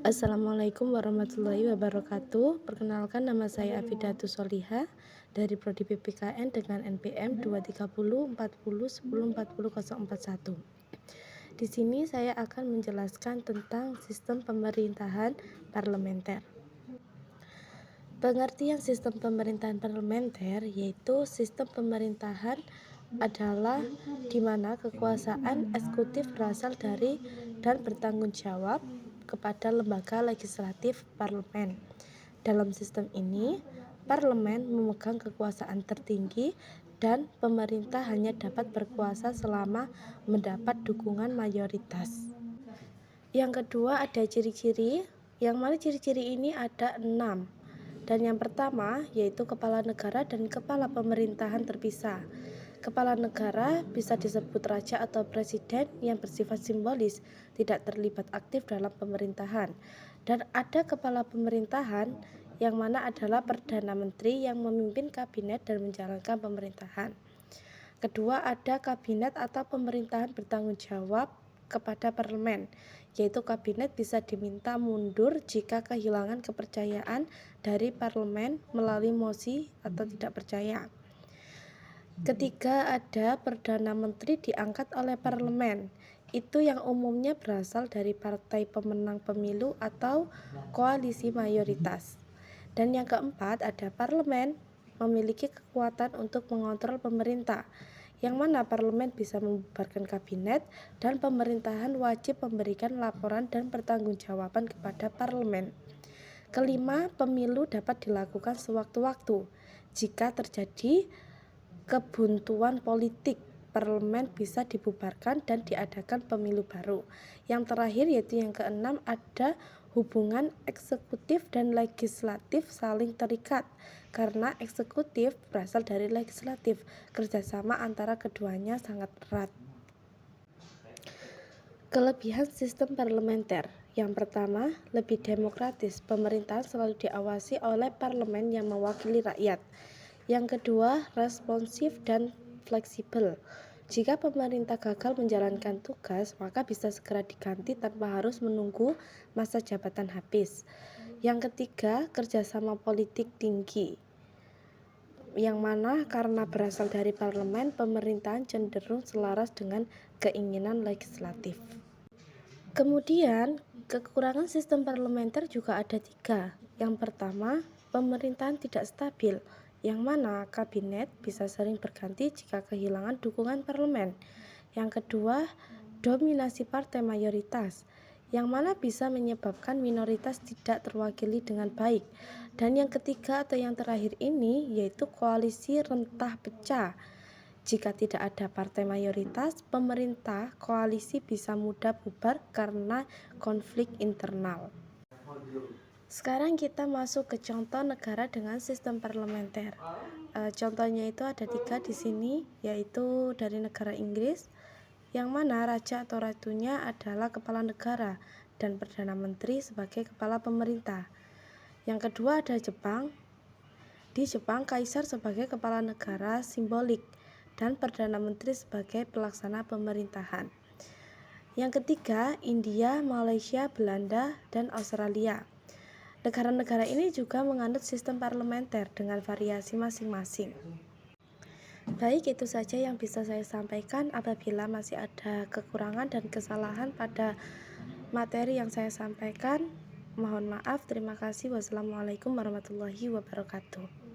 Assalamualaikum warahmatullahi wabarakatuh. Perkenalkan, nama saya Afidatu Soliha dari Prodi PPKN dengan NPM 23040104041. Di sini saya akan menjelaskan tentang sistem pemerintahan parlementer. Pengertian sistem pemerintahan parlementer yaitu sistem pemerintahan adalah di mana kekuasaan eksekutif berasal dari dan bertanggung jawab kepada lembaga legislatif parlemen. Dalam sistem ini, parlemen memegang kekuasaan tertinggi dan pemerintah hanya dapat berkuasa selama mendapat dukungan mayoritas. Yang kedua ada ciri-ciri, yang mana ciri-ciri ini ada 6. Dan yang pertama yaitu kepala negara dan kepala pemerintahan terpisah. Kepala negara bisa disebut raja atau presiden yang bersifat simbolis, tidak terlibat aktif dalam pemerintahan. Dan ada kepala pemerintahan yang mana adalah Perdana Menteri yang memimpin kabinet dan menjalankan pemerintahan. Kedua ada kabinet atau pemerintahan bertanggung jawab kepada parlemen, yaitu kabinet bisa diminta mundur jika kehilangan kepercayaan dari parlemen melalui mosi atau tidak percaya. Ketiga ada Perdana Menteri diangkat oleh parlemen, itu yang umumnya berasal dari partai pemenang pemilu atau koalisi mayoritas. Dan yang keempat ada parlemen memiliki kekuatan untuk mengontrol pemerintah, yang mana parlemen bisa membubarkan kabinet dan pemerintahan wajib memberikan laporan dan pertanggungjawaban kepada parlemen. Kelima, pemilu dapat dilakukan sewaktu-waktu. Jika terjadi kebuntuan politik, parlemen bisa dibubarkan dan diadakan pemilu baru. Yang terakhir yaitu yang keenam ada hubungan eksekutif dan legislatif saling terikat karena eksekutif berasal dari legislatif. Kerjasama antara keduanya sangat erat. Kelebihan sistem parlementer. Yang pertama, lebih demokratis. Pemerintahan selalu diawasi oleh parlemen yang mewakili rakyat. Yang kedua, responsif dan fleksibel. Jika pemerintah gagal menjalankan tugas, maka bisa segera diganti tanpa harus menunggu masa jabatan habis. Yang ketiga, kerjasama politik tinggi, yang mana karena berasal dari parlemen, pemerintahan cenderung selaras dengan keinginan legislatif. Kemudian, kekurangan sistem parlementer juga ada 3. Yang pertama, pemerintahan tidak stabil, yang mana kabinet bisa sering berganti jika kehilangan dukungan parlemen. Yang kedua, dominasi partai mayoritas, yang mana bisa menyebabkan minoritas tidak terwakili dengan baik. Dan yang ketiga atau yang terakhir ini yaitu koalisi rentah pecah. Jika tidak ada partai mayoritas, pemerintah koalisi bisa mudah bubar karena konflik internal. Sekarang kita masuk ke contoh negara dengan sistem parlementer. Contohnya itu ada 3 di sini, yaitu dari negara Inggris, yang mana raja atau ratunya adalah kepala negara dan perdana menteri sebagai kepala pemerintah. Yang kedua ada Jepang. Di Jepang, kaisar sebagai kepala negara simbolik dan perdana menteri sebagai pelaksana pemerintahan. Yang ketiga, India, Malaysia, Belanda, dan Australia. Negara-negara ini juga menganut sistem parlementer dengan variasi masing-masing. Baik, itu saja yang bisa saya sampaikan. Apabila masih ada kekurangan dan kesalahan pada materi yang saya sampaikan, mohon maaf. Terima kasih. Wassalamualaikum warahmatullahi wabarakatuh.